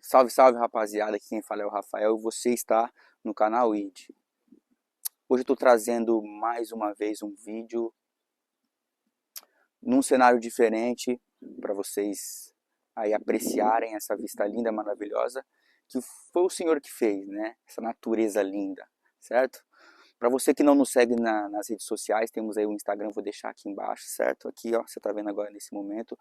Salve, salve, rapaziada, aqui quem fala é o Rafael e você está no canal ID. Hoje eu estou trazendo mais uma vez um vídeo num cenário diferente para vocês aí apreciarem essa vista linda, maravilhosa que foi o Senhor que fez, né? Essa natureza linda, certo? Para você que não nos segue nas redes sociais, temos aí o Instagram, vou deixar aqui embaixo, certo? Aqui, ó, você está vendo agora nesse momento,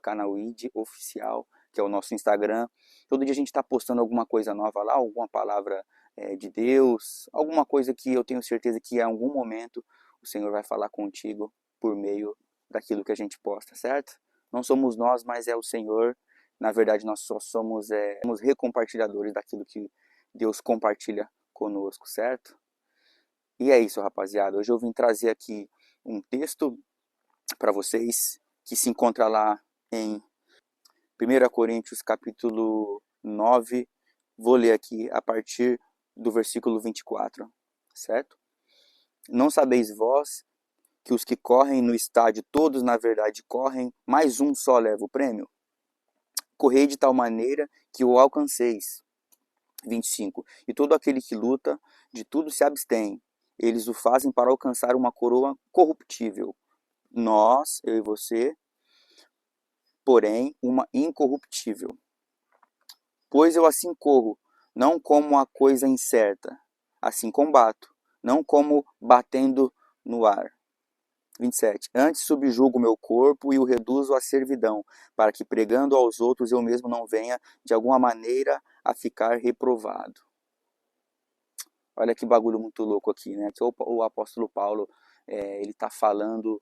@canalid_oficial, que é o nosso Instagram. Todo dia a gente está postando alguma coisa nova lá, alguma palavra de Deus, alguma coisa que eu tenho certeza que em algum momento o Senhor vai falar contigo por meio daquilo que a gente posta, certo? Não somos nós, mas é o Senhor. Na verdade, nós só somos recompartilhadores daquilo que Deus compartilha conosco, certo? E é isso, rapaziada. Hoje eu vim trazer aqui um texto para vocês que se encontra lá em 1 Coríntios capítulo 9. Vou ler aqui a partir do versículo 24, certo? Não sabeis vós que os que correm no estádio, todos na verdade correm, mas um só leva o prêmio? Correi de tal maneira que o alcanceis. 25. E todo aquele que luta, de tudo se abstém. Eles o fazem para alcançar uma coroa corruptível. Nós, eu e você, porém, uma incorruptível. Pois eu assim corro, não como a coisa incerta, assim combato, não como batendo no ar. 27. Antes subjugo meu corpo e o reduzo à servidão, para que pregando aos outros eu mesmo não venha, de alguma maneira, a ficar reprovado. Olha que bagulho muito louco aqui, né? Que o apóstolo Paulo, ele está falando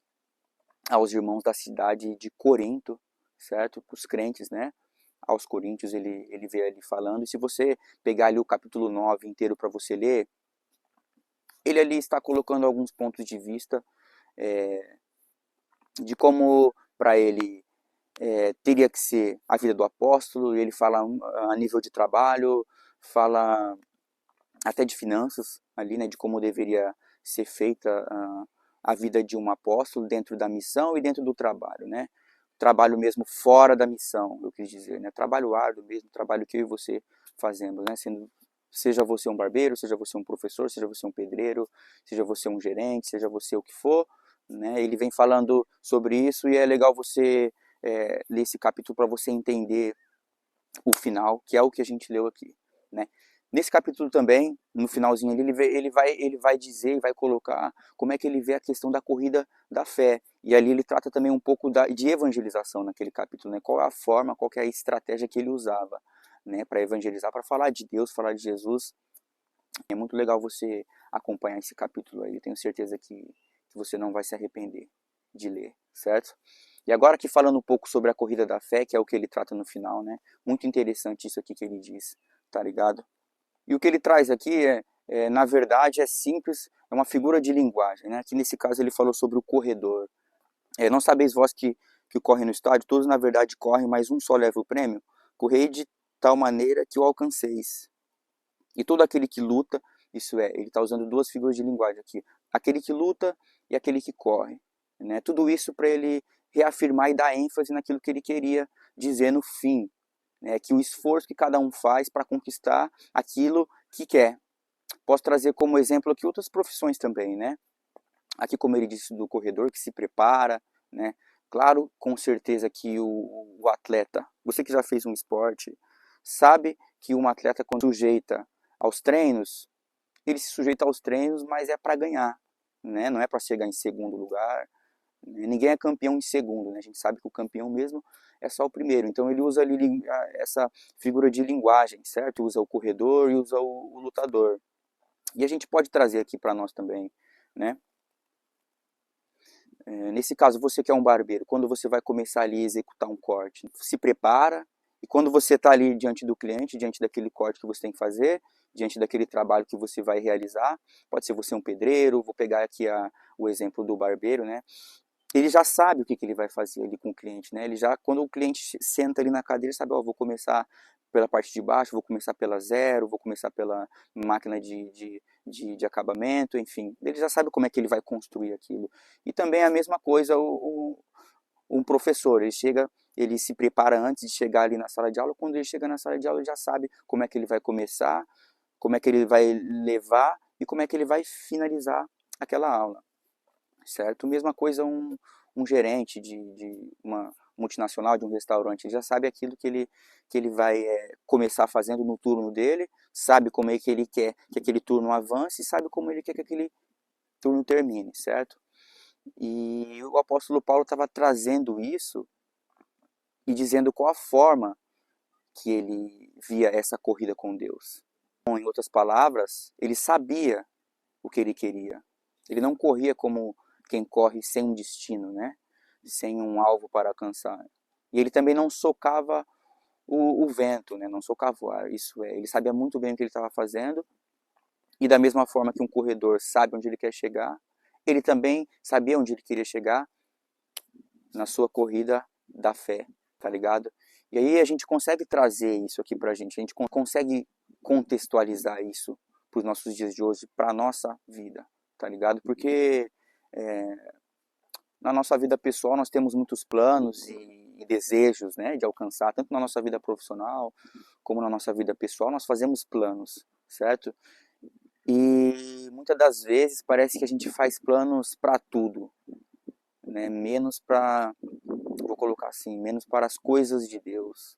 aos irmãos da cidade de Corinto, certo? Para os crentes, né? Aos coríntios ele vê ali falando. E se você pegar ali o capítulo 9 inteiro para você ler, ele ali está colocando alguns pontos de vista de como para ele teria que ser a vida do apóstolo. Ele fala a nível de trabalho, fala até de finanças ali, né, de como deveria ser feita a vida de um apóstolo dentro da missão e dentro do trabalho, né? Trabalho mesmo fora da missão, eu quis dizer, né? Trabalho árduo mesmo, trabalho que eu e você fazemos, né? Seja você um barbeiro, seja você um professor, seja você um pedreiro, seja você um gerente, seja você o que for, né? Ele vem falando sobre isso e é legal você ler esse capítulo para você entender o final, que é o que a gente leu aqui, né? Nesse capítulo também, no finalzinho, ele vai dizer e vai colocar como é que ele vê a questão da corrida da fé. E ali ele trata também um pouco de evangelização naquele capítulo, né? Qual é a forma, qual é a estratégia que ele usava, né? Para evangelizar, para falar de Deus, falar de Jesus. É muito legal você acompanhar esse capítulo aí. Eu tenho certeza que você não vai se arrepender de ler, certo? E agora aqui falando um pouco sobre a corrida da fé, que é o que ele trata no final, né? Muito interessante isso aqui que ele diz, tá ligado? E o que ele traz aqui na verdade, é simples, é uma figura de linguagem, né? Aqui nesse caso ele falou sobre o corredor. Não sabeis vós que correm no estádio, todos na verdade correm, mas um só leva o prêmio? Correi de tal maneira que o alcanceis. E todo aquele que luta, isso ele está usando duas figuras de linguagem aqui. Aquele que luta e aquele que corre, né? Tudo isso para ele reafirmar e dar ênfase naquilo que ele queria dizer no fim, né? Que o esforço que cada um faz para conquistar aquilo que quer. Posso trazer como exemplo aqui outras profissões também, né? Aqui, como ele disse, do corredor que se prepara, né? Claro, com certeza que o atleta, você que já fez um esporte, sabe que um atleta, quando sujeita aos treinos, ele se sujeita aos treinos, mas é para ganhar, né? Não é para chegar em segundo lugar. Ninguém é campeão em segundo, né? A gente sabe que o campeão mesmo é só o primeiro. Então ele usa ali essa figura de linguagem, certo? Usa o corredor e usa o lutador. E a gente pode trazer aqui para nós também, né? Nesse caso, você que é um barbeiro, quando você vai começar ali a executar um corte, se prepara, e quando você está ali diante do cliente, diante daquele corte que você tem que fazer, diante daquele trabalho que você vai realizar, pode ser você um pedreiro, vou pegar aqui o exemplo do barbeiro, né? Ele já sabe o que ele vai fazer ali com o cliente, né? Ele já, quando o cliente senta ali na cadeira, ele sabe, ó, vou começar pela parte de baixo, vou começar pela zero, vou começar pela máquina de acabamento, enfim. Ele já sabe como é que ele vai construir aquilo. E também a mesma coisa um professor, ele chega ele se prepara antes de chegar ali na sala de aula. Quando ele chega na sala de aula, ele já sabe como é que ele vai começar, como é que ele vai levar e como é que ele vai finalizar aquela aula, certo? Mesma coisa um gerente de uma multinacional, de um restaurante, ele já sabe aquilo que ele vai começar fazendo no turno dele, sabe como é que ele quer que aquele turno avance, sabe como ele quer que aquele turno termine, certo? E o apóstolo Paulo estava trazendo isso e dizendo qual a forma que ele via essa corrida com Deus. Em outras palavras, ele sabia o que ele queria. Ele não corria como quem corre sem um destino, né? Sem um alvo para alcançar. E ele também não socava o vento, né? Não socava o ar. Isso é, ele sabia muito bem o que ele estava fazendo. E da mesma forma que um corredor sabe onde ele quer chegar, ele também sabia onde ele queria chegar na sua corrida da fé, tá ligado? E aí a gente consegue trazer isso aqui pra gente, a gente consegue contextualizar isso para os nossos dias de hoje, para a nossa vida, tá ligado? Porque na nossa vida pessoal nós temos muitos planos e desejos, né, de alcançar, tanto na nossa vida profissional como na nossa vida pessoal, nós fazemos planos, certo? E muitas das vezes parece que a gente faz planos para tudo, né, menos para, vou colocar assim, menos para as coisas de Deus,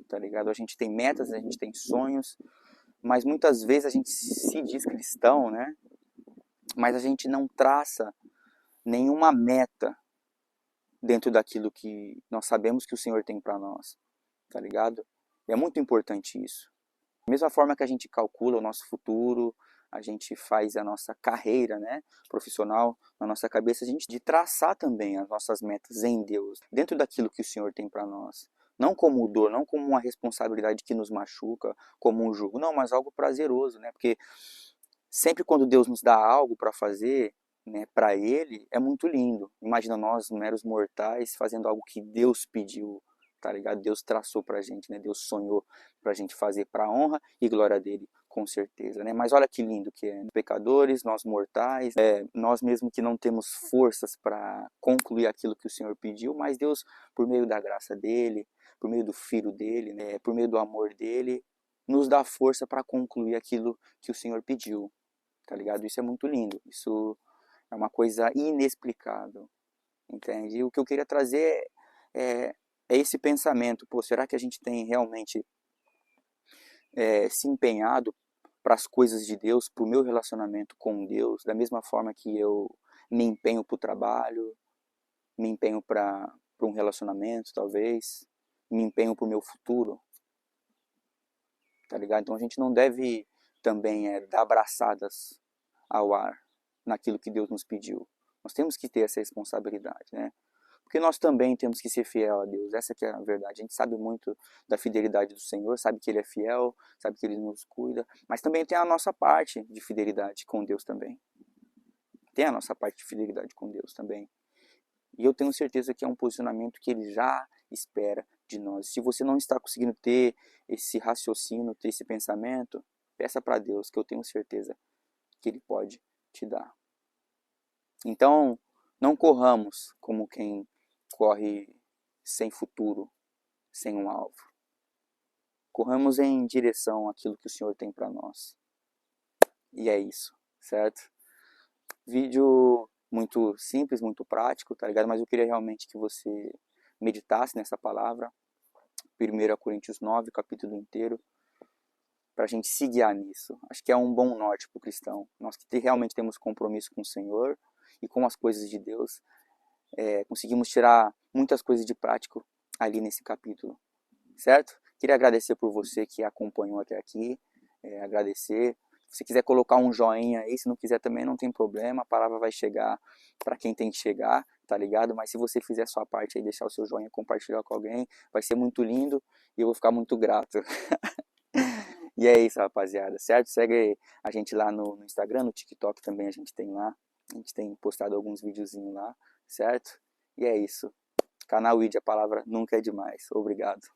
tá ligado? A gente tem metas, a gente tem sonhos, mas muitas vezes a gente se diz cristão, né? Mas a gente não traça nenhuma meta dentro daquilo que nós sabemos que o Senhor tem para nós, tá ligado? E é muito importante isso. Da mesma forma que a gente calcula o nosso futuro, a gente faz a nossa carreira, né, profissional na nossa cabeça, a gente de traçar também as nossas metas em Deus, dentro daquilo que o Senhor tem para nós. Não como dor, não como uma responsabilidade que nos machuca, como um jugo, não, mas algo prazeroso, né? Porque sempre quando Deus nos dá algo para fazer, né, para Ele, é muito lindo. Imagina nós, meros mortais, fazendo algo que Deus pediu, tá ligado? Deus traçou pra gente, né? Deus sonhou pra gente fazer pra honra e glória dele, com certeza, né? Mas olha que lindo que é, né? Pecadores, nós mortais, nós mesmo que não temos forças para concluir aquilo que o Senhor pediu, mas Deus, por meio da graça dele, por meio do Filho dele, né? Por meio do amor dele, nos dá força para concluir aquilo que o Senhor pediu, tá ligado? Isso é muito lindo, isso é uma coisa inexplicável, entende? E o que eu queria trazer é, é esse pensamento, pô, será que a gente tem realmente se empenhado para as coisas de Deus, para o meu relacionamento com Deus, da mesma forma que eu me empenho para o trabalho, me empenho para um relacionamento, talvez, me empenho para o meu futuro, tá ligado? Então a gente não deve também dar abraçadas ao ar naquilo que Deus nos pediu. Nós temos que ter essa responsabilidade, né? Porque nós também temos que ser fiel a Deus, essa que é a verdade. A gente sabe muito da fidelidade do Senhor, sabe que Ele é fiel, sabe que Ele nos cuida, mas também tem a nossa parte de fidelidade com Deus também. Tem a nossa parte de fidelidade com Deus também. E eu tenho certeza que é um posicionamento que Ele já espera de nós. Se você não está conseguindo ter esse raciocínio, ter esse pensamento, peça para Deus, que eu tenho certeza que Ele pode te dar. Então, não corramos como quem corre sem futuro, sem um alvo. Corramos em direção àquilo que o Senhor tem para nós. E é isso, certo? Vídeo muito simples, muito prático, tá ligado? Mas eu queria realmente que você meditasse nessa palavra. 1 Coríntios 9, capítulo inteiro, para a gente se guiar nisso. Acho que é um bom norte para o cristão. Nós que realmente temos compromisso com o Senhor e com as coisas de Deus, conseguimos tirar muitas coisas de prático ali nesse capítulo, certo? Queria agradecer por você que acompanhou até aqui, agradecer. Se quiser colocar um joinha aí, se não quiser também não tem problema, a palavra vai chegar para quem tem que chegar, tá ligado? Mas se você fizer a sua parte aí, deixar o seu joinha, compartilhar com alguém, vai ser muito lindo e eu vou ficar muito grato. E é isso, rapaziada, certo? Segue a gente lá no Instagram, no TikTok também a gente tem lá. A gente tem postado alguns videozinhos lá, certo? E é isso. Canal ID, a palavra nunca é demais. Obrigado.